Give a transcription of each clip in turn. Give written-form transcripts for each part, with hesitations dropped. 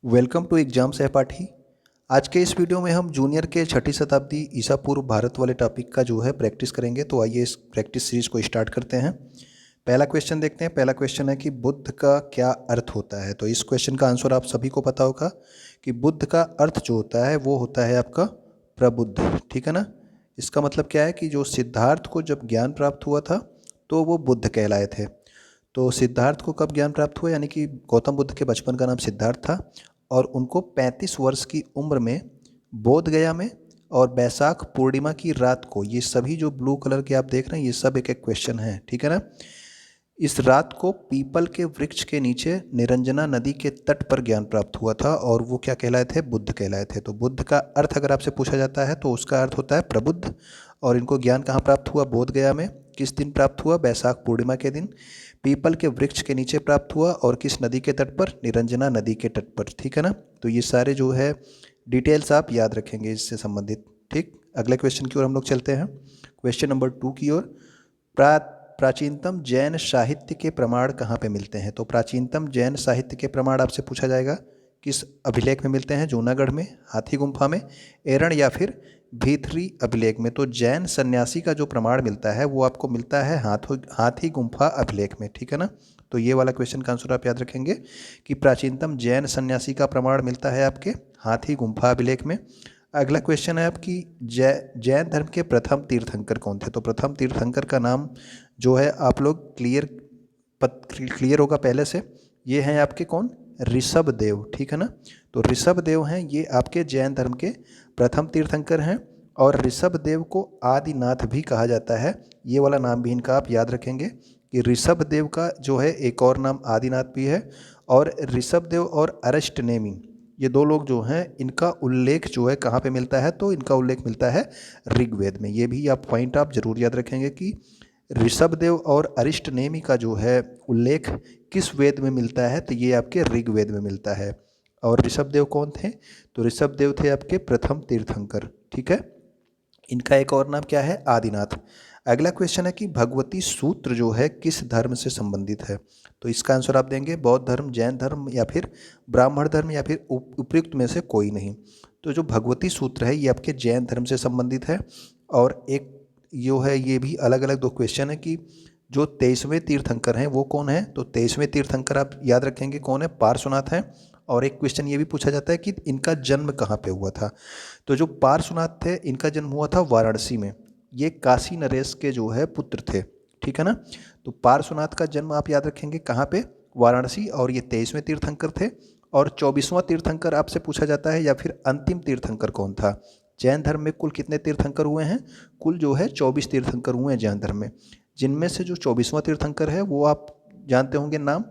Welcome to exam सहपाठी। आज के इस वीडियो में हम जूनियर के छठी शताब्दी ईसा पूर्व भारत वाले टॉपिक का जो है प्रैक्टिस करेंगे। तो आइए इस प्रैक्टिस सीरीज को स्टार्ट करते हैं। पहला क्वेश्चन देखते हैं। पहला क्वेश्चन है कि बुद्ध का क्या अर्थ होता है। तो इस क्वेश्चन का आंसर आप सभी को पता होगा कि बुद्ध का अर्थ जो होता है वो होता है आपका प्रबुद्ध। ठीक है ना। इसका मतलब क्या है कि जो सिद्धार्थ को जब ज्ञान प्राप्त हुआ था तो वो बुद्ध कहलाए थे। तो सिद्धार्थ को कब ज्ञान प्राप्त हुआ, यानी कि गौतम बुद्ध के बचपन का नाम सिद्धार्थ था और उनको 35 वर्ष की उम्र में बोध गया में और बैसाख पूर्णिमा की रात को, ये सभी जो ब्लू कलर के आप देख रहे हैं ये सब एक एक क्वेश्चन है। ठीक है ना। इस रात को पीपल के वृक्ष के नीचे निरंजना नदी के तट पर ज्ञान प्राप्त हुआ था और वो क्या कहलाए थे, बुद्ध कहलाए थे। तो बुद्ध का अर्थ अगर आपसे पूछा जाता है तो उसका अर्थ होता है प्रबुद्ध। और इनको ज्ञान कहाँ प्राप्त हुआ, बोध गया में। किस दिन प्राप्त हुआ, बैसाख पूर्णिमा के दिन। पीपल के वृक्ष के नीचे प्राप्त हुआ और किस नदी के तट पर, निरंजना नदी के तट पर। ठीक है ना। तो ये सारे जो है डिटेल्स आप याद रखेंगे इससे संबंधित। ठीक, अगले क्वेश्चन की ओर हम लोग चलते हैं। क्वेश्चन नंबर 2 की ओर। प्राचीनतम जैन साहित्य के प्रमाण कहाँ पे मिलते हैं। तो प्राचीनतम जैन साहित्य के प्रमाण आपसे पूछा जाएगा किस अभिलेख में मिलते हैं, जूनागढ़ में, हाथी गुम्फा में, एरण या फिर भीतरी अभिलेख में। तो जैन सन्यासी का जो प्रमाण मिलता है वो आपको मिलता है हाथी गुम्फा अभिलेख में। ठीक है ना। तो ये वाला क्वेश्चन का आंसर आप याद रखेंगे कि प्राचीनतम जैन सन्यासी का प्रमाण मिलता है आपके हाथी गुम्फा अभिलेख में। अगला क्वेश्चन है आपकी जैन धर्म के प्रथम तीर्थंकर कौन थे। तो प्रथम तीर्थंकर का नाम जो है आप लोग क्लियर होगा पहले से। ये हैं आपके कौन, ऋषभ देव। ठीक है ना। तो ऋषभ देव हैं ये आपके जैन धर्म के प्रथम तीर्थंकर हैं और ऋषभ देव को आदिनाथ भी कहा जाता है। ये वाला नाम भी इनका आप याद रखेंगे कि ऋषभ देव का जो है एक और नाम आदिनाथ भी है। और ऋषभ देव और अरष्टनेमी, ये दो लोग जो हैं इनका उल्लेख जो है कहाँ पे मिलता है, तो इनका उल्लेख मिलता है ऋग्वेद में। ये भी आप पॉइंट आप जरूर याद रखेंगे कि ऋषभदेव और अरिष्टनेमी का जो है उल्लेख किस वेद में मिलता है, तो ये आपके ऋग्वेद में मिलता है। और ऋषभदेव कौन थे, तो ऋषभदेव थे आपके प्रथम तीर्थंकर। ठीक है। इनका एक और नाम क्या है, आदिनाथ। अगला क्वेश्चन है कि भगवती सूत्र जो है किस धर्म से संबंधित है। तो इसका आंसर आप देंगे बौद्ध धर्म, जैन धर्म या फिर ब्राह्मण धर्म या फिर उपयुक्त में से कोई नहीं। तो जो भगवती सूत्र है ये आपके जैन धर्म से संबंधित है। और एक जो है ये भी अलग अलग दो क्वेश्चन है कि जो 23वें तीर्थंकर हैं वो कौन है। तो 23वें तीर्थंकर आप याद रखेंगे कौन है, पार्श्वनाथ हैं। और एक क्वेश्चन ये भी पूछा जाता है कि इनका जन्म कहाँ पे हुआ था। तो जो पार्श्वनाथ थे इनका जन्म हुआ था वाराणसी में। ये काशी नरेश के जो है पुत्र थे। ठीक है ना। तो पार्श्वनाथ का जन्म आप याद रखेंगे कहाँ पे, वाराणसी। और ये 23वें तीर्थंकर थे। और 24वां तीर्थंकर आपसे पूछा जाता है या फिर अंतिम तीर्थंकर कौन था। जैन धर्म में कुल कितने तीर्थंकर हुए हैं, कुल जो है 24 तीर्थंकर हुए हैं जैन धर्म में। जिनमें से जो 24वां तीर्थंकर है वो आप जानते होंगे नाम,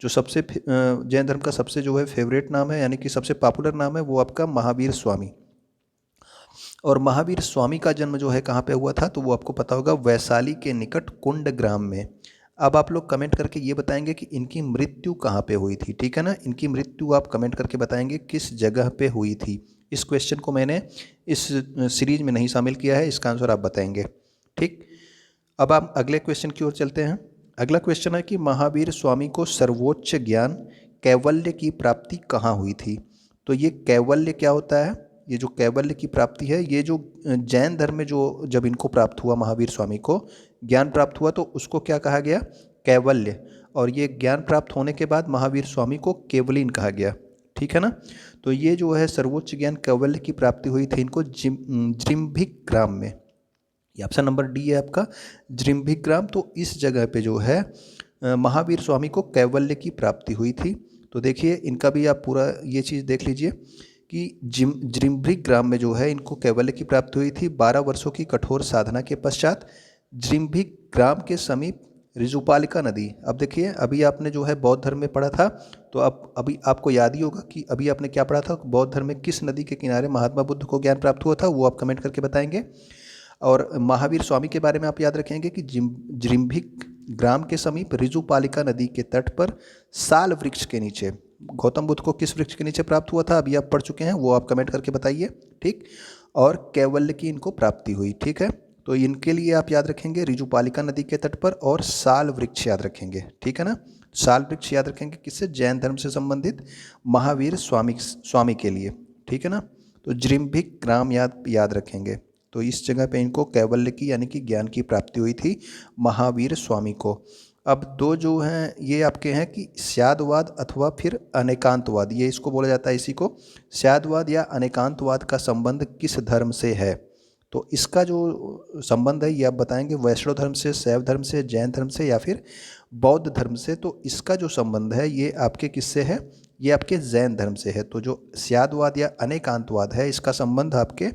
जो सबसे जैन धर्म का सबसे जो है फेवरेट नाम है, यानी कि सबसे पॉपुलर नाम है, वो आपका महावीर स्वामी। और महावीर स्वामी का जन्म जो है कहाँ पे हुआ था, तो वो आपको पता होगा वैशाली के निकट कुंड ग्राम में। अब आप लोग कमेंट करके ये बताएंगे कि इनकी मृत्यु कहाँ पे हुई थी। ठीक है ना। इनकी मृत्यु आप कमेंट करके बताएंगे किस जगह पे हुई थी। इस क्वेश्चन को मैंने इस सीरीज में नहीं शामिल किया है, इसका आंसर आप बताएंगे। ठीक, अब आप अगले क्वेश्चन की ओर चलते हैं। अगला क्वेश्चन है कि महावीर स्वामी को सर्वोच्च ज्ञान कैवल्य की प्राप्ति कहाँ हुई थी। तो ये कैवल्य क्या होता है, ये जो कैवल्य की प्राप्ति है ये जो जैन धर्म में जो जब इनको प्राप्त हुआ, महावीर स्वामी को ज्ञान प्राप्त हुआ तो उसको क्या कहा गया, कैवल्य। और ये ज्ञान प्राप्त होने के बाद महावीर स्वामी को केवलीन कहा गया। ठीक है ना। तो ये जो है सर्वोच्च ज्ञान कैवल्य की प्राप्ति हुई थी इनको जृंभिक ग्राम में। ये ऑप्शन नंबर डी है आपका, जृंभिक ग्राम। तो इस जगह पे जो है महावीर स्वामी को कैवल्य की प्राप्ति हुई थी। तो देखिए इनका भी आप पूरा ये चीज़ देख लीजिए कि जृंभिक ग्राम में जो है इनको कैवल्य की प्राप्ति हुई थी 12 वर्षों की कठोर साधना के पश्चात। जृंभिक ग्राम के समीप ऋजुपालिका नदी। अब देखिए अभी आपने जो है बौद्ध धर्म में पढ़ा था, तो अब अभी आपको याद ही होगा कि अभी आपने क्या पढ़ा था, बौद्ध धर्म में किस नदी के किनारे महात्मा बुद्ध को ज्ञान प्राप्त हुआ था, वो आप कमेंट करके बताएंगे। और महावीर स्वामी के बारे में आप याद रखेंगे कि जृंभिक ग्राम के समीप ऋजुपालिका नदी के तट पर साल वृक्ष के नीचे। गौतम बुद्ध को किस वृक्ष के नीचे प्राप्त हुआ था, अभी आप पढ़ चुके हैं, वो आप कमेंट करके बताइए। ठीक, और कैवल्य की इनको प्राप्ति हुई। ठीक है। तो इनके लिए आप याद रखेंगे ऋजुपालिका नदी के तट पर और साल वृक्ष याद रखेंगे। ठीक है ना। साल वृक्ष याद रखेंगे किससे, जैन धर्म से संबंधित महावीर स्वामी के लिए, ठीक है ना। तो जृंभिक ग्राम याद रखेंगे, तो इस जगह पे इनको कैवल्य की यानी कि ज्ञान की प्राप्ति हुई थी महावीर स्वामी को। अब दो जो हैं ये आपके हैं कि स्यादवाद अथवा फिर अनेकांतवाद, ये इसको बोला जाता है, इसी को स्यादवाद या अनेकांतवाद का संबंध किस धर्म से है। तो इसका जो संबंध है ये आप बताएंगे, वैष्णव धर्म से, शैव धर्म से, जैन धर्म से या फिर बौद्ध धर्म से। तो इसका जो संबंध है ये आपके किससे है, ये आपके जैन धर्म से है। तो जो स्यादवाद या अनेकांतवाद है इसका संबंध आपके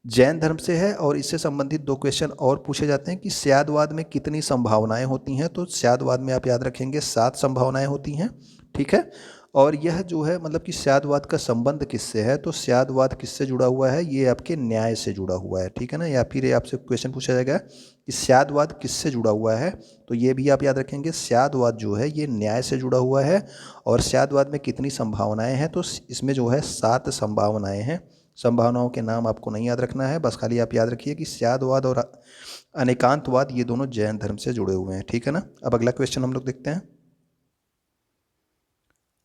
जैन धर्म से है। और इससे संबंधित दो क्वेश्चन और पूछे जाते हैं कि स्यादवाद में कितनी संभावनाएं होती हैं। तो स्यादवाद में आप याद रखेंगे 7 संभावनाएं होती हैं, ठीक है। और यह जो है मतलब कि स्यादवाद का संबंध किससे है, तो स्यादवाद किससे जुड़ा हुआ है, ये आपके न्याय से जुड़ा हुआ है, ठीक है ना। या फिर ये आपसे क्वेश्चन पूछा जाएगा कि स्यादवाद किससे जुड़ा हुआ है, तो ये भी आप याद रखेंगे स्यादवाद जो है ये न्याय से जुड़ा हुआ है। और स्यादवाद में कितनी संभावनाएं हैं, तो इसमें जो है 7 संभावनाएं हैं। संभावनाओं के नाम आपको नहीं याद रखना है, बस खाली आप याद रखिए कि स्यादवाद और अनेकांतवाद ये दोनों जैन धर्म से जुड़े हुए हैं, ठीक है ना। अब अगला क्वेश्चन हम लोग देखते हैं।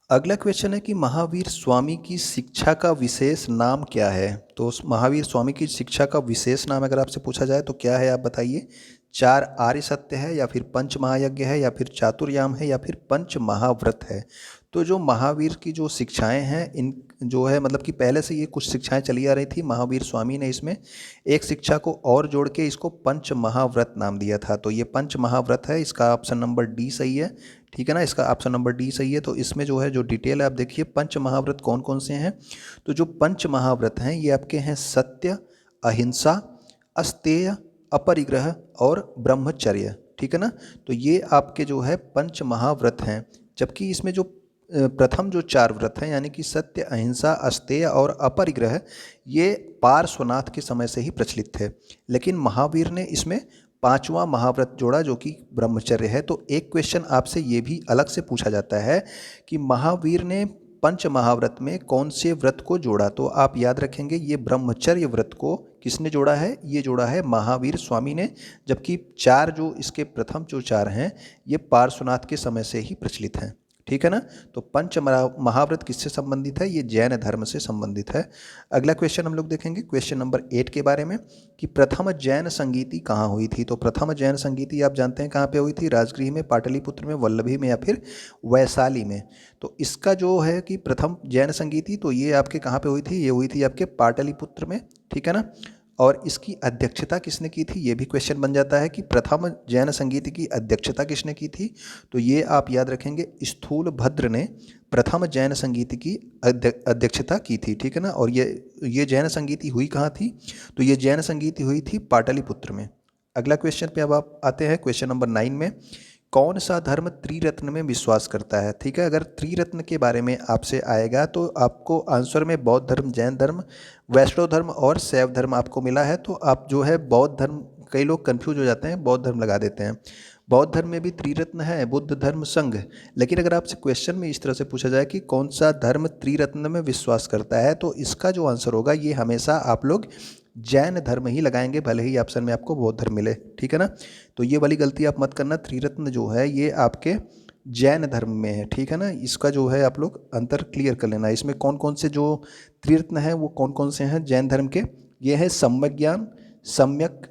अगला क्वेश्चन है कि महावीर स्वामी की शिक्षा का विशेष नाम क्या है। तो उस महावीर स्वामी की शिक्षा का विशेष नाम अगर आपसे पूछा जाए तो क्या है, आप बताइए। 4 आर्य सत्य है, या फिर पंच महायज्ञ है, या फिर चातुर्याम है, या फिर पंच महाव्रत है। तो जो महावीर की जो शिक्षाएं हैं इन जो है मतलब कि पहले से ये कुछ शिक्षाएं चली आ रही थी, महावीर स्वामी ने इसमें एक शिक्षा को और जोड़ के इसको पंच महाव्रत नाम दिया था। तो ये पंच महाव्रत है, इसका ऑप्शन नंबर डी सही है, ठीक है ना। इसका ऑप्शन नंबर डी सही है। तो इसमें जो है जो डिटेल है आप देखिए, पंच महाव्रत कौन कौन से हैं। तो जो पंच महाव्रत हैं ये आपके हैं सत्य, अहिंसा, अस्तेय, अपरिग्रह और ब्रह्मचर्य, ठीक है ना। तो ये आपके जो है पंच महाव्रत हैं। जबकि इसमें जो प्रथम जो 4 व्रत हैं यानी कि सत्य, अहिंसा, अस्तेय और अपरिग्रह, ये पार्श्वनाथ के समय से ही प्रचलित थे। लेकिन महावीर ने इसमें 5वां महाव्रत जोड़ा जो कि ब्रह्मचर्य है। तो एक क्वेश्चन आपसे ये भी अलग से पूछा जाता है कि महावीर ने पंच महाव्रत में कौन से व्रत को जोड़ा। तो आप याद रखेंगे ये ब्रह्मचर्य व्रत को किसने जोड़ा है, ये जोड़ा है महावीर स्वामी ने। जबकि 4 जो इसके प्रथम जो 4 हैं ये पार्श्वनाथ के समय से ही प्रचलित हैं, ठीक है ना। तो पंच महाव्रत किससे संबंधित है, ये जैन धर्म से संबंधित है। अगला क्वेश्चन हम लोग देखेंगे क्वेश्चन नंबर 8 के बारे में कि प्रथम जैन संगीति कहाँ हुई थी। तो प्रथम जैन संगीति आप जानते हैं कहाँ पे हुई थी, राजगृह में, पाटलिपुत्र में, वल्लभी में या फिर वैशाली में। तो इसका जो है कि प्रथम जैन संगीति तो ये आपके कहाँ पे हुई थी, ये हुई थी आपके पाटलिपुत्र में, ठीक है ना। और इसकी अध्यक्षता किसने की थी, ये भी क्वेश्चन बन जाता है कि प्रथम जैन संगीत की अध्यक्षता किसने की थी। तो ये आप याद रखेंगे स्थूलभद्र ने प्रथम जैन संगीत की अध्यक्षता की थी, ठीक है ना। और ये जैन संगीति हुई कहाँ थी, तो ये जैन संगीति हुई थी पाटलिपुत्र में। अगला क्वेश्चन पे अब आप आते हैं क्वेश्चन नंबर 9 में, कौन सा धर्म त्रिरत्न में विश्वास करता है। ठीक है, अगर त्रिरत्न के बारे में आपसे आएगा तो आपको आंसर में बौद्ध धर्म, जैन धर्म, वैष्णव धर्म और शैव धर्म आपको मिला है। तो आप जो है बौद्ध धर्म, कई लोग कंफ्यूज हो जाते हैं, बौद्ध धर्म लगा देते हैं। बौद्ध धर्म में भी त्रिरत्न है, बुद्ध धर्म, संघ। लेकिन अगर आपसे क्वेश्चन में इस तरह से पूछा जाए कि कौन सा धर्म त्रिरत्न में विश्वास करता है, तो इसका जो आंसर होगा ये हमेशा आप लोग जैन धर्म ही लगाएंगे, भले ही ऑप्शन में आपको बौद्ध धर्म मिले। ठीक है ना, तो ये वाली गलती आप मत करना। त्रिरत्न जो है ये आपके जैन धर्म में है। ठीक है ना, इसका जो है आप लोग अंतर क्लियर कर लेना। इसमें कौन कौन से जो त्रिरत्न है वो कौन कौन से हैं जैन धर्म के, ये है सम्यक ज्ञान, सम्यक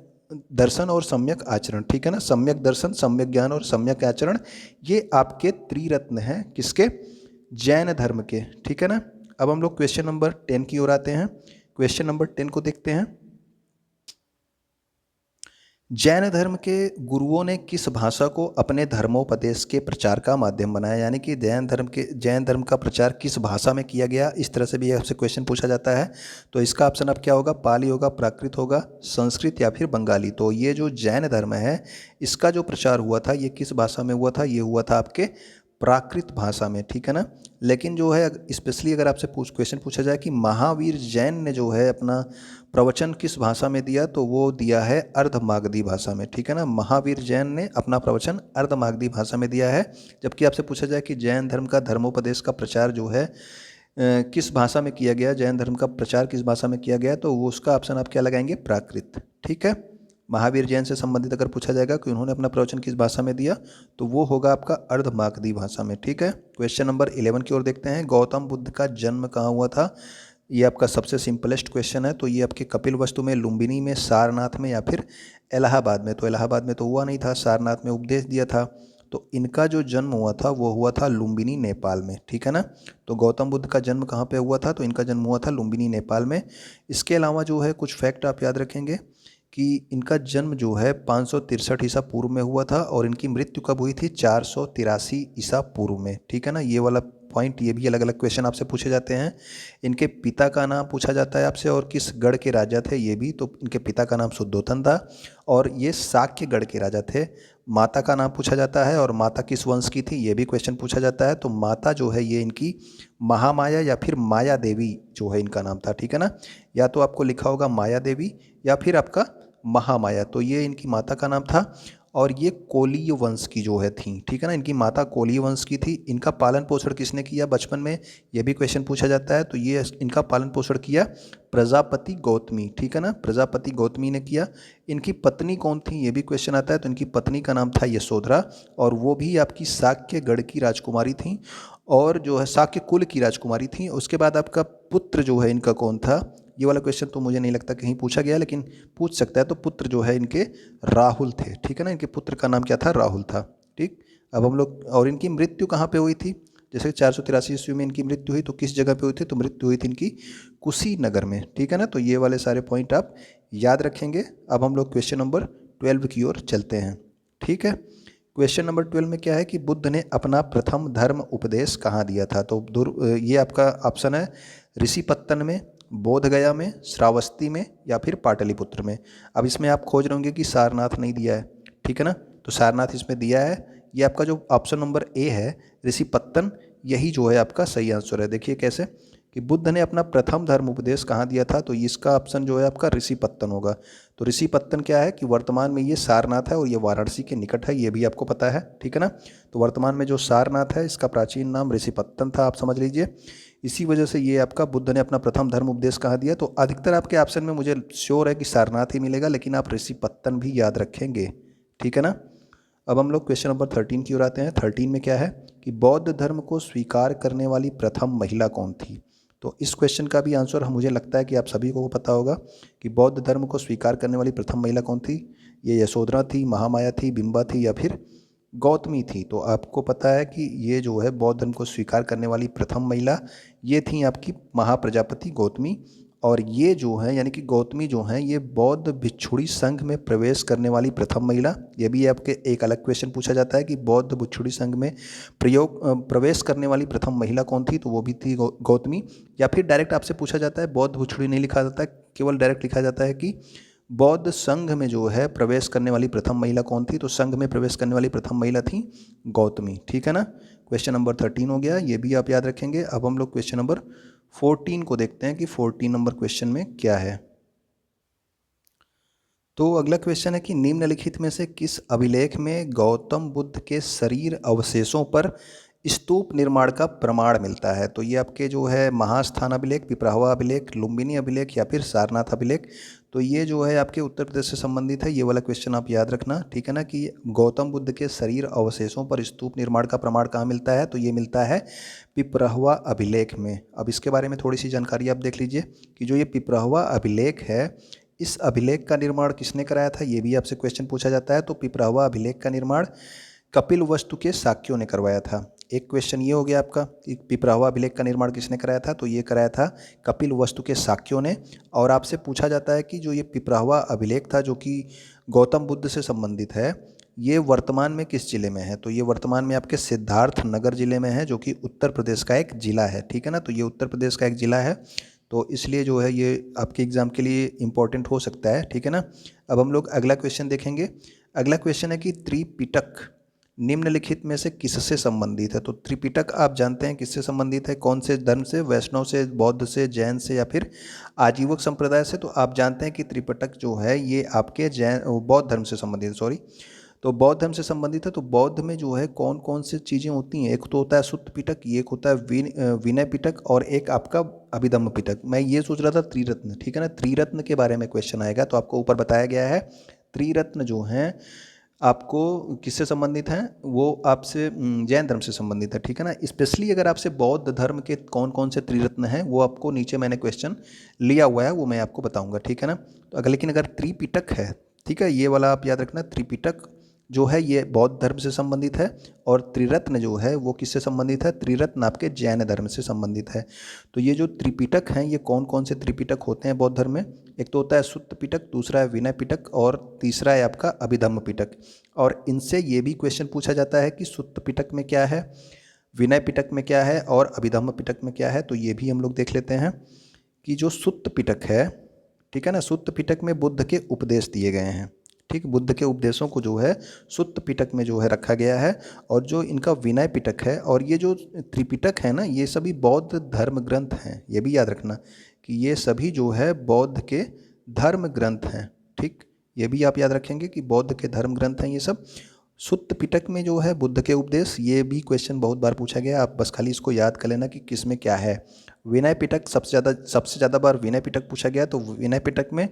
दर्शन और सम्यक आचरण। ठीक है ना, सम्यक दर्शन, सम्यक ज्ञान और सम्यक आचरण, ये आपके त्रिरत्न हैं किसके, जैन धर्म के। ठीक है ना, अब हम लोग क्वेश्चन नंबर 10 की ओर आते हैं। क्वेश्चन नंबर 10 को देखते हैं। जैन धर्म के गुरुओं ने किस भाषा को अपने धर्मोपदेश के प्रचार का माध्यम बनाया, यानी कि जैन धर्म का प्रचार किस भाषा में किया गया, इस तरह से भी आपसे क्वेश्चन पूछा जाता है। तो इसका ऑप्शन अब क्या होगा, पाली होगा, प्राकृत होगा, संस्कृत या फिर बंगाली। तो ये जो जैन धर्म है इसका जो प्रचार हुआ था ये किस भाषा में हुआ था, ये हुआ था आपके प्राकृत भाषा में। ठीक है ना, लेकिन जो है स्पेशली अगर आपसे क्वेश्चन पूछा जाए कि महावीर जैन ने जो है अपना प्रवचन किस भाषा में दिया, तो वो दिया है अर्धमागधी भाषा में। ठीक है ना, महावीर जैन ने अपना प्रवचन अर्धमागधी भाषा में दिया है। जबकि आपसे पूछा जाए कि जैन धर्म का धर्मोपदेश का प्रचार जो है किस भाषा में किया गया, जैन धर्म का प्रचार किस भाषा में किया गया, तो वो उसका ऑप्शन आप क्या लगाएंगे, प्राकृत। ठीक है, महावीर जैन से संबंधित अगर पूछा जाएगा कि उन्होंने अपना प्रवचन किस भाषा में दिया, तो वो होगा आपका अर्धमागधी भाषा में। ठीक है, क्वेश्चन नंबर 11 की ओर देखते हैं। गौतम बुद्ध का जन्म कहाँ हुआ था? ये आपका सबसे सिंपलेस्ट क्वेश्चन है। तो ये आपके कपिलवस्तु में, लुम्बिनी में, सारनाथ में या फिर इलाहाबाद में। तो इलाहाबाद में तो हुआ नहीं था, सारनाथ में उपदेश दिया था। तो इनका जो जन्म हुआ था वो हुआ था लुम्बिनी, नेपाल में। ठीक है ना। तो गौतम बुद्ध का जन्म कहाँ पे हुआ था? तो इनका जन्म हुआ था लुम्बिनी, नेपाल में। इसके अलावा जो है कुछ फैक्ट आप याद रखेंगे कि इनका जन्म जो है 563 ईसा पूर्व में हुआ था और इनकी मृत्यु कब हुई थी? 483 ईसा पूर्व में। ठीक है ना। ये वाला पॉइंट, ये भी अलग अलग क्वेश्चन आपसे पूछे जाते हैं। इनके पिता का नाम पूछा जाता है आपसे और किस गढ़ के राजा थे ये भी। तो इनके पिता का नाम शुद्धोधन था और ये शाक्य गढ़ के राजा थे। माता का नाम पूछा जाता है और माता किस वंश की थी ये भी क्वेश्चन पूछा जाता है। तो माता जो है ये इनकी महामाया या फिर माया देवी जो है इनका नाम था। ठीक है ना। या तो आपको लिखा होगा माया देवी या फिर आपका महामाया। तो ये इनकी माता का नाम था और ये कोलीय वंश की जो है थी। ठीक है ना। इनकी माता कोलीय वंश की थी। इनका पालन पोषण किसने किया बचपन में? ये भी क्वेश्चन पूछा जाता है। तो ये इनका पालन पोषण किया प्रजापति गौतमी। ठीक है ना, प्रजापति गौतमी ने किया। इनकी पत्नी कौन थी ये भी क्वेश्चन आता है। तो इनकी पत्नी का नाम था यशोधरा और वो भी आपकी शाक्य गढ़ की राजकुमारी थी और जो है शाक्य कुल की राजकुमारी थी। उसके बाद आपका पुत्र जो है इनका कौन था? ये वाला क्वेश्चन तो मुझे नहीं लगता कहीं पूछा गया, लेकिन पूछ सकता है। तो पुत्र जो है इनके राहुल थे। ठीक है ना। इनके पुत्र का नाम क्या था? राहुल था। ठीक। अब हम लोग, और इनकी मृत्यु कहाँ पे हुई थी? जैसे 483 ईस्वी में इनकी मृत्यु हुई, तो किस जगह पे हुई थी? तो मृत्यु हुई थी इनकी कुशीनगर में। ठीक है ना। तो ये वाले सारे पॉइंट आप याद रखेंगे। अब हम लोग क्वेश्चन नंबर 12 की ओर चलते हैं। ठीक है। क्वेश्चन नंबर 12 में क्या है कि बुद्ध ने अपना प्रथम धर्म उपदेश कहाँ दिया था? तो ये आपका ऑप्शन है ऋषिपत्तन में, बोधगया में, श्रावस्ती में या फिर पाटलिपुत्र में। अब इसमें आप खोज रहे होंगे कि सारनाथ नहीं दिया है। ठीक है ना। तो सारनाथ इसमें दिया है। ये आपका जो ऑप्शन नंबर ए है ऋषिपत्तन, यही जो है आपका सही आंसर है। देखिए कैसे कि बुद्ध ने अपना प्रथम धर्म उपदेश कहाँ दिया था? तो इसका ऑप्शन जो है आपका ऋषिपत्तन होगा। तो ऋषिपत्तन क्या है कि वर्तमान में ये सारनाथ है और ये वाराणसी के निकट है, ये भी आपको पता है। ठीक है ना। तो वर्तमान में जो सारनाथ है इसका प्राचीन नाम ऋषिपत्तन था, आप समझ लीजिए। इसी वजह से ये आपका बुद्ध ने अपना प्रथम धर्म उपदेश कहाँ दिया। तो अधिकतर आपके ऑप्शन में मुझे श्योर है कि सारनाथ ही मिलेगा, लेकिन आप ऋषिपत्तन भी याद रखेंगे। ठीक है ना। अब हम लोग क्वेश्चन नंबर 13 की ओर आते हैं। 13 में क्या है कि बौद्ध धर्म को स्वीकार करने वाली प्रथम महिला कौन थी? तो इस क्वेश्चन का भी आंसर मुझे लगता है कि आप सभी को पता होगा कि बौद्ध धर्म को स्वीकार करने वाली प्रथम महिला कौन थी। ये यशोधरा थी, महामाया थी, बिंबा थी या फिर गौतमी थी। तो आपको पता है कि ये जो है बौद्ध धर्म को स्वीकार करने वाली प्रथम महिला ये थी आपकी महाप्रजापति गौतमी। और ये जो है यानी कि गौतमी जो हैं ये बौद्ध भिक्षुणी संघ में प्रवेश करने वाली प्रथम महिला। ये भी आपके एक अलग क्वेश्चन पूछा जाता है कि बौद्ध भिक्षुणी संघ में प्रवेश करने वाली प्रथम महिला कौन थी? तो वो भी थी गौतमी। या फिर डायरेक्ट आपसे पूछा जाता है, बौद्ध भिक्षुणी नहीं लिखा जाता है, केवल डायरेक्ट लिखा जाता है कि बौद्ध संघ में जो है प्रवेश करने वाली प्रथम महिला कौन थी? तो संघ में प्रवेश करने वाली प्रथम महिला थी गौतमी। ठीक है ना। क्वेश्चन नंबर 13 हो गया, ये भी आप याद रखेंगे। अब हम लोग क्वेश्चन नंबर 14 को देखते हैं कि 14 नंबर क्वेश्चन में क्या है। तो अगला क्वेश्चन है कि निम्नलिखित में से किस अभिलेख में गौतम बुद्ध के शरीर अवशेषों पर स्तूप निर्माण का प्रमाण मिलता है? तो ये आपके जो है महास्थान अभिलेख, पिपरावा अभिलेख, लुम्बिनी अभिलेख या फिर सारनाथ अभिलेख। तो ये जो है आपके उत्तर प्रदेश से संबंधित है। ये वाला क्वेश्चन आप याद रखना। ठीक है ना। कि गौतम बुद्ध के शरीर अवशेषों पर स्तूप निर्माण का प्रमाण कहाँ मिलता है? तो ये मिलता है पिपरावा अभिलेख में। अब इसके बारे में थोड़ी सी जानकारी आप देख लीजिए कि जो ये पिपरावा अभिलेख है, इस अभिलेख का निर्माण किसने कराया था? ये भी आपसे क्वेश्चन पूछा जाता है। तो पिपरावा अभिलेख का निर्माण कपिलवस्तु के शाक्यों ने करवाया था। एक क्वेश्चन ये हो गया आपका कि पिपरावा अभिलेख का निर्माण किसने कराया था? तो ये कराया था कपिलवस्तु के शाक्यों ने। और आपसे पूछा जाता है कि जो ये पिपरावा अभिलेख था जो कि गौतम बुद्ध से संबंधित है, ये वर्तमान में किस जिले में है? तो ये वर्तमान में आपके सिद्धार्थ नगर जिले में है, जो कि उत्तर प्रदेश का एक जिला है। ठीक है ना। तो ये उत्तर प्रदेश का एक जिला है, तो इसलिए जो है ये आपके एग्जाम के लिए इम्पोर्टेंट हो सकता है। ठीक है ना। अब हम लोग अगला क्वेश्चन देखेंगे। अगला क्वेश्चन है कि त्रिपिटक निम्नलिखित में से किससे संबंधित है? तो त्रिपिटक आप जानते हैं किससे संबंधित है, कौन से धर्म से? वैष्णव से, बौद्ध से, जैन से या फिर आजीवक संप्रदाय से? तो आप जानते हैं कि त्रिपिटक जो है ये आपके बौद्ध धर्म से संबंधित है। सॉरी, तो बौद्ध धर्म से संबंधित है। तो बौद्ध में जो है कौन कौन सी चीज़ें होती हैं? एक तो होता है सुत्त पिटक, एक होता है विनय पिटक और एक आपका अभिधम्म पिटक। मैं ये सोच रहा था त्रिरत्न। ठीक है ना। त्रिरत्न के बारे में क्वेश्चन आएगा, तो आपको ऊपर बताया गया है त्रिरत्न जो हैं आपको किससे संबंधित हैं, वो आपसे जैन धर्म से संबंधित है, ठीक है ना। स्पेशली अगर आपसे बौद्ध धर्म के कौन कौन से त्रिरत्न हैं वो आपको नीचे मैंने क्वेश्चन लिया हुआ है, वो मैं आपको बताऊंगा, ठीक है ना। तो अगर लेकिन अगर त्रिपिटक है, ठीक है, ये वाला आप याद रखना, त्रिपिटक जो है ये बौद्ध धर्म से संबंधित है, और त्रिरत्न जो है वो किससे संबंधित है, त्रिरत्न आपके जैन धर्म से संबंधित है। तो ये जो त्रिपिटक हैं ये कौन कौन से त्रिपिटक होते हैं बौद्ध धर्म में, एक तो होता है सुत्त पिटक, दूसरा है विनय पिटक, और तीसरा है आपका अभिधम्म पिटक। और इनसे ये भी क्वेश्चन पूछा जाता है कि सुत्त पिटक में क्या है, विनय पिटक में क्या है, और अभिधम्म पिटक में क्या है। तो ये भी हम लोग देख लेते हैं कि जो सुत्त पिटक है, ठीक है ना, सुत्त पिटक में बुद्ध के उपदेश दिए गए हैं, ठीक, बुद्ध के उपदेशों को जो है सुत्त पिटक में जो है रखा गया है। और जो इनका विनय पिटक है और ये जो त्रिपिटक है ना, ये सभी बौद्ध धर्म ग्रंथ हैं, ये भी याद रखना कि ये सभी जो है बौद्ध के धर्म ग्रंथ हैं, ठीक, ये भी आप याद रखेंगे कि बौद्ध के धर्म ग्रंथ हैं ये सब। सुत्त पिटक में जो है बुद्ध के उपदेश, ये भी क्वेश्चन बहुत बार पूछा गया, आप बस खाली इसको याद कर लेना कि किस में क्या है। विनय पिटक सबसे ज़्यादा बार विनय पिटक पूछा गया, तो विनय पिटक में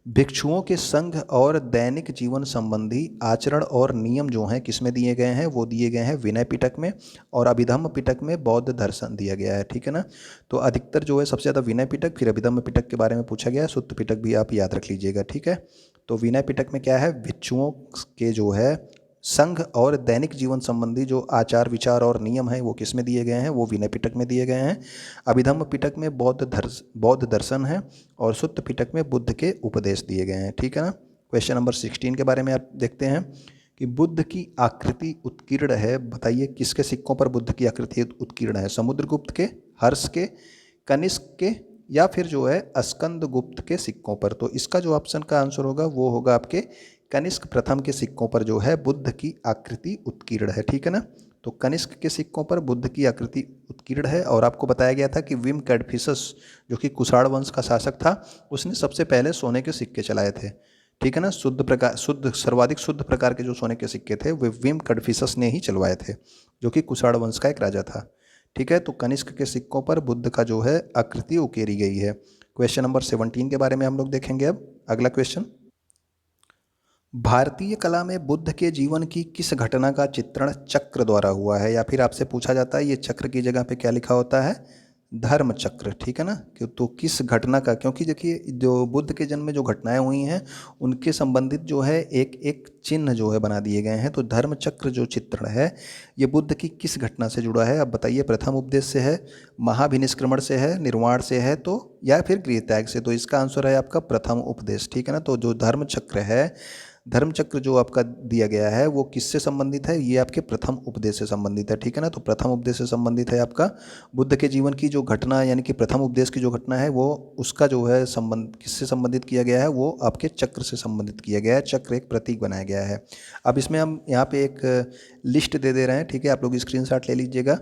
भिक्षुओं के संघ और दैनिक जीवन संबंधी आचरण और नियम जो हैं किस में दिए गए हैं, वो दिए गए हैं विनय पिटक में। और अभिधम्म पिटक में बौद्ध दर्शन दिया गया है, ठीक है ना। तो अधिकतर जो है सबसे ज़्यादा विनय पिटक, फिर अभिधम्म पिटक के बारे में पूछा गया है, सुत्त पिटक भी आप याद रख लीजिएगा, ठीक है। तो विनय पिटक में क्या है, भिक्षुओं के जो है संघ और दैनिक जीवन संबंधी जो आचार विचार और नियम हैं वो किस में दिए गए हैं, वो विनय पिटक में दिए गए हैं। अभिधम्म पिटक में बौद्ध दर्शन है, और सुत्त पिटक में बुद्ध के उपदेश दिए गए हैं, ठीक है ना। क्वेश्चन नंबर 16 के बारे में आप देखते हैं कि बुद्ध की आकृति उत्कीर्ण है, बताइए किसके सिक्कों पर बुद्ध की आकृति उत्कीर्ण है, समुद्रगुप्त के, हर्ष के, कनिष्क के, या फिर जो है स्कंदगुप्त के सिक्कों पर। तो इसका जो ऑप्शन का आंसर होगा वो होगा आपके कनिष्क प्रथम के सिक्कों पर जो है बुद्ध की आकृति उत्कीर्ण है, ठीक है ना। तो कनिष्क के सिक्कों पर बुद्ध की आकृति उत्कीर्ण है। और आपको बताया गया था कि विम कैडफिसस जो कि कुषाण वंश का शासक था, उसने सबसे पहले सोने के सिक्के चलाए थे, ठीक है ना। सर्वाधिक शुद्ध प्रकार के जो सोने के सिक्के थे वे विम कैडफिसस ने ही चलवाए थे, जो कि कुषाण वंश का एक राजा था, ठीक है। तो कनिष्क के सिक्कों पर बुद्ध का जो है आकृति उकेरी गई है। क्वेश्चन नंबर 17 के बारे में हम लोग देखेंगे अब। अगला क्वेश्चन, भारतीय कला में बुद्ध के जीवन की किस घटना का चित्रण चक्र द्वारा हुआ है, या फिर आपसे पूछा जाता है ये चक्र की जगह पे क्या लिखा होता है, धर्म चक्र, ठीक है ना। तो किस घटना का, क्योंकि देखिए जो बुद्ध के जन्म में जो घटनाएं हुई हैं उनके संबंधित जो है एक एक चिन्ह जो है बना दिए गए हैं। तो धर्म चक्र जो चित्रण है ये बुद्ध की किस घटना से जुड़ा है, अब बताइए, प्रथम उपदेश से है, महाभिनिष्क्रमण से है, निर्वाण से है, तो या फिर गृह त्याग से। तो इसका आंसर है आपका प्रथम उपदेश, ठीक है ना। तो जो धर्म चक्र है, धर्म चक्र जो आपका दिया गया है वो किससे संबंधित है, ये आपके प्रथम उपदेश से संबंधित है, ठीक है ना। तो प्रथम उपदेश से संबंधित है आपका बुद्ध के जीवन की जो घटना, यानी कि प्रथम उपदेश की जो घटना है वो उसका जो है संबंध किससे संबंधित किया गया है, वो आपके चक्र से संबंधित किया गया है। चक्र एक प्रतीक बनाया गया है। अब इसमें हम यहाँ पे एक लिस्ट दे रहे हैं, ठीक है, आप लोग स्क्रीनशॉट ले लीजिएगा।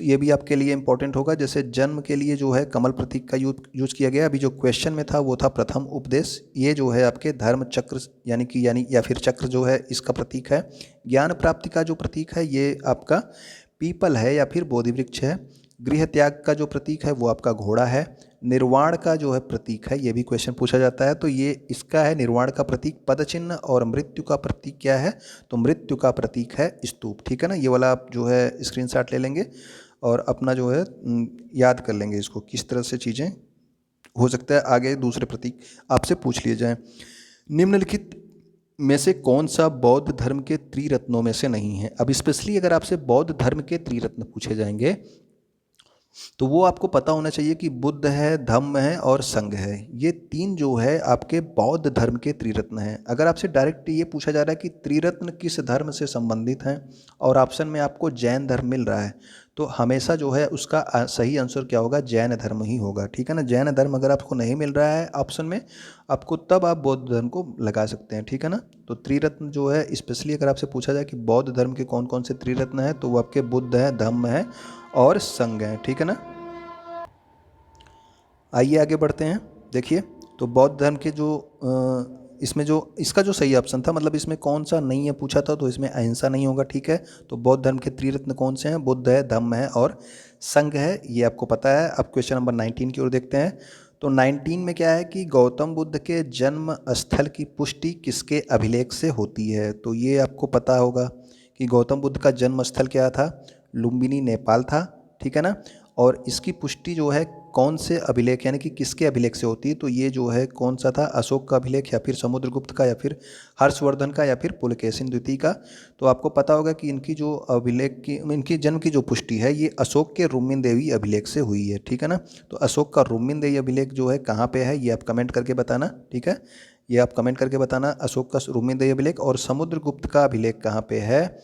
ये भी आपके लिए इंपॉर्टेंट होगा। जैसे जन्म के लिए जो है कमल प्रतीक का यूज किया गया। अभी जो क्वेश्चन में था वो था प्रथम उपदेश, ये जो है आपके धर्म चक्र यानी या फिर चक्र जो है इसका प्रतीक है। ज्ञान प्राप्ति का जो प्रतीक है ये आपका पीपल है या फिर बोधि वृक्ष है। गृह त्याग का जो प्रतीक है वो आपका घोड़ा है। निर्वाण का जो है प्रतीक है, ये भी क्वेश्चन पूछा जाता है, तो ये इसका है निर्वाण का प्रतीक पद चिन्ह। और मृत्यु का प्रतीक क्या है, तो मृत्यु का प्रतीक है स्तूप, ठीक है ना। ये वाला आप जो है स्क्रीनशॉट ले लेंगे और अपना जो है याद कर लेंगे इसको, किस तरह से चीज़ें हो सकता है आगे दूसरे प्रतीक आपसे पूछ लिए जाएं। निम्नलिखित में से कौन सा बौद्ध धर्म के त्रिरत्नों में से नहीं है। अब स्पेशली अगर आपसे बौद्ध धर्म के त्रिरत्न पूछे जाएंगे तो वो आपको पता होना चाहिए कि बुद्ध है, धम्म है और संघ है। ये तीन जो है आपके बौद्ध धर्म के त्रिरत्न हैं। अगर आपसे डायरेक्ट ये पूछा जा रहा है कि त्रिरत्न किस धर्म से संबंधित हैं और ऑप्शन में आपको जैन धर्म मिल रहा है, तो हमेशा जो है उसका सही आंसर क्या होगा, जैन धर्म ही होगा, ठीक है ना। जैन धर्म अगर आपको नहीं मिल रहा है ऑप्शन में आपको, तब आप बौद्ध धर्म को लगा सकते हैं, ठीक है ना। तो त्रिरत्न जो है स्पेशली अगर आपसे पूछा जाए कि बौद्ध धर्म के कौन कौन से त्रिरत्न हैं, तो वो आपके बुद्ध है, धम्म है और संघ है, ठीक है ना। आइए आगे बढ़ते हैं। देखिए तो बौद्ध धर्म के जो इसमें जो इसका जो सही ऑप्शन था, मतलब इसमें कौन सा नहीं है पूछा था, तो इसमें अहिंसा नहीं होगा, ठीक है। तो बौद्ध धर्म के त्रिरत्न कौन से हैं, बुद्ध है, धम्म है और संघ है, ये आपको पता है। अब क्वेश्चन नंबर 19 की ओर देखते हैं। तो 19 में क्या है कि गौतम बुद्ध के जन्म स्थल की पुष्टि किसके अभिलेख से होती है। तो ये आपको पता होगा कि गौतम बुद्ध का जन्म स्थल क्या था, लुम्बिनी नेपाल था, ठीक है ना। और इसकी पुष्टि जो है कौन से अभिलेख यानी कि किसके अभिलेख से होती है, तो ये जो है कौन सा था, अशोक का अभिलेख या फिर समुद्रगुप्त का या फिर हर्षवर्धन का या फिर पुलकेशिन द्वितीय का। तो आपको पता होगा कि इनकी जो अभिलेख की इनकी जन्म की जो पुष्टि है ये अशोक के रुमिन देवी अभिलेख से हुई है, ठीक है ना। तो अशोक का रुमिन देवी अभिलेख जो है कहाँ पे है ये आप कमेंट करके बताना, ठीक है। ये आप कमेंट करके बताना अशोक का रुमिन देवी अभिलेख, और समुद्रगुप्त का अभिलेख कहाँ पे है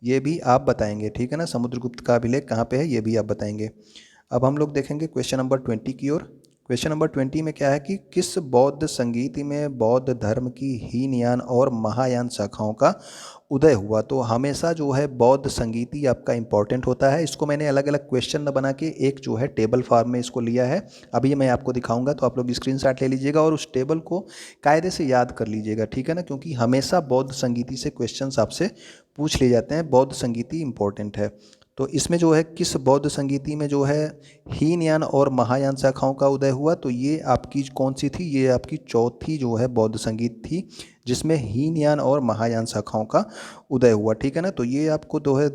ये भी आप बताएंगे, ठीक है ना। समुद्रगुप्त का अभिलेख कहाँ पे है ये भी आप बताएंगे। अब हम लोग देखेंगे क्वेश्चन नंबर 20 की ओर। क्वेश्चन नंबर 20 में क्या है कि किस बौद्ध संगीत में बौद्ध धर्म की हीनयान और महायान शाखाओं का उदय हुआ। तो हमेशा जो है बौद्ध संगीति आपका इंपॉर्टेंट होता है। इसको मैंने अलग अलग क्वेश्चन न बना के एक जो है टेबल फॉर्म में इसको लिया है, अभी मैं आपको दिखाऊंगा। तो आप लोग स्क्रीनशॉट ले लीजिएगा और उस टेबल को कायदे से याद कर लीजिएगा, ठीक है ना, क्योंकि हमेशा बौद्ध संगीति से क्वेश्चन आपसे पूछ लिए जाते हैं। बौद्ध संगीति इंपॉर्टेंट है। तो इसमें जो है किस बौद्ध संगीति में जो है हीनयान और महायान शाखाओं का उदय हुआ, तो ये आपकी कौन सी थी, ये आपकी चौथी जो है बौद्ध संगीत थी जिसमें हीनयान और महायान शाखाओं का उदय हुआ, ठीक है ना। तो ये आपको जो है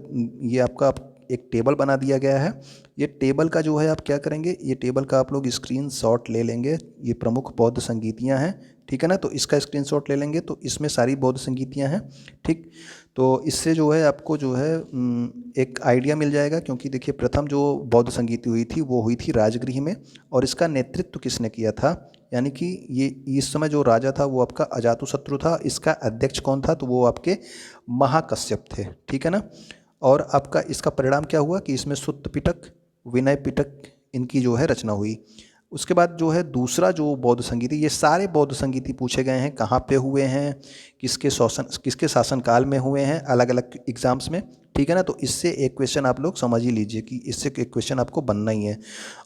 ये आपका एक टेबल बना दिया गया है। ये टेबल का जो है आप क्या करेंगे, ये टेबल का आप लोग स्क्रीनशॉट ले लेंगे। ये प्रमुख बौद्ध संगीतियाँ हैं, ठीक है ना। तो इसका स्क्रीनशॉट ले लेंगे तो इसमें सारी बौद्ध संगीतियाँ हैं, ठीक। तो इससे जो है आपको जो है एक आइडिया मिल जाएगा, क्योंकि देखिए प्रथम जो बौद्ध संगीति हुई थी वो हुई थी राजगृह में, और इसका नेतृत्व किसने किया था, यानी कि ये इस समय जो राजा था वो आपका अजातशत्रु था। इसका अध्यक्ष कौन था, तो वो आपके महाकश्यप थे, ठीक है ना। और आपका इसका परिणाम क्या हुआ कि इसमें सुत्त पिटक, विनय पिटक इनकी जो है रचना हुई। उसके बाद जो है दूसरा जो बौद्ध संगीति, ये सारे बौद्ध संगीति पूछे गए हैं कहाँ पे हुए हैं, किसके शासनकाल में हुए हैं, अलग अलग एग्जाम्स में, ठीक है ना। तो इससे एक क्वेश्चन आप लोग समझ ही लीजिए कि इससे एक क्वेश्चन आपको बनना ही है।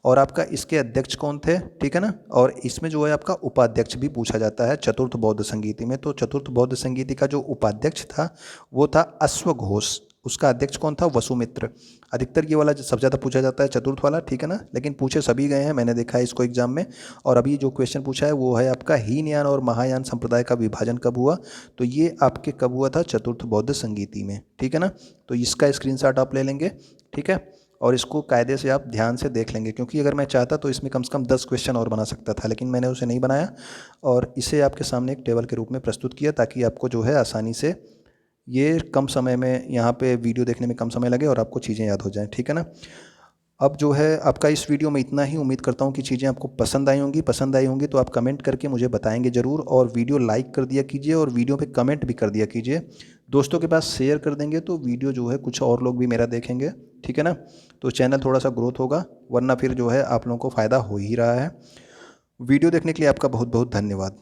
और आपका इसके अध्यक्ष कौन थे, ठीक है ना। और इसमें जो है आपका उपाध्यक्ष भी पूछा जाता है चतुर्थ बौद्ध संगीति में। तो चतुर्थ बौद्ध संगीति का जो उपाध्यक्ष था वो था अश्वघोष, उसका अध्यक्ष कौन था, वसुमित्र। अधिकतर ये वाला सबसे ज़्यादा पूछा जाता है चतुर्थ वाला, ठीक है ना, लेकिन पूछे सभी गए हैं, मैंने देखा है इसको एग्जाम में। और अभी जो क्वेश्चन पूछा है वो है आपका हीनयान और महायान संप्रदाय का विभाजन कब हुआ, तो ये आपके कब हुआ था, चतुर्थ बौद्ध संगीति में, ठीक है ना। तो इसका स्क्रीनशॉट आप ले लेंगे, ठीक है, और इसको कायदे से आप ध्यान से देख लेंगे, क्योंकि अगर मैं चाहता तो इसमें कम से कम 10 क्वेश्चन और बना सकता था, लेकिन मैंने उसे नहीं बनाया और इसे आपके सामने एक टेबल के रूप में प्रस्तुत किया, ताकि आपको जो है आसानी से ये कम समय में यहाँ पे वीडियो देखने में कम समय लगे और आपको चीज़ें याद हो जाएं, ठीक है ना। अब जो है आपका इस वीडियो में इतना ही। उम्मीद करता हूँ कि चीज़ें आपको पसंद आई होंगी। तो आप कमेंट करके मुझे बताएंगे ज़रूर, और वीडियो लाइक कर दिया कीजिए और वीडियो पे कमेंट भी कर दिया कीजिए। दोस्तों के पास शेयर कर देंगे तो वीडियो जो है कुछ और लोग भी मेरा देखेंगे, ठीक है ना। तो चैनल थोड़ा सा ग्रोथ होगा, वरना फिर जो है आप लोगों को फ़ायदा हो ही रहा है। वीडियो देखने के लिए आपका बहुत बहुत धन्यवाद।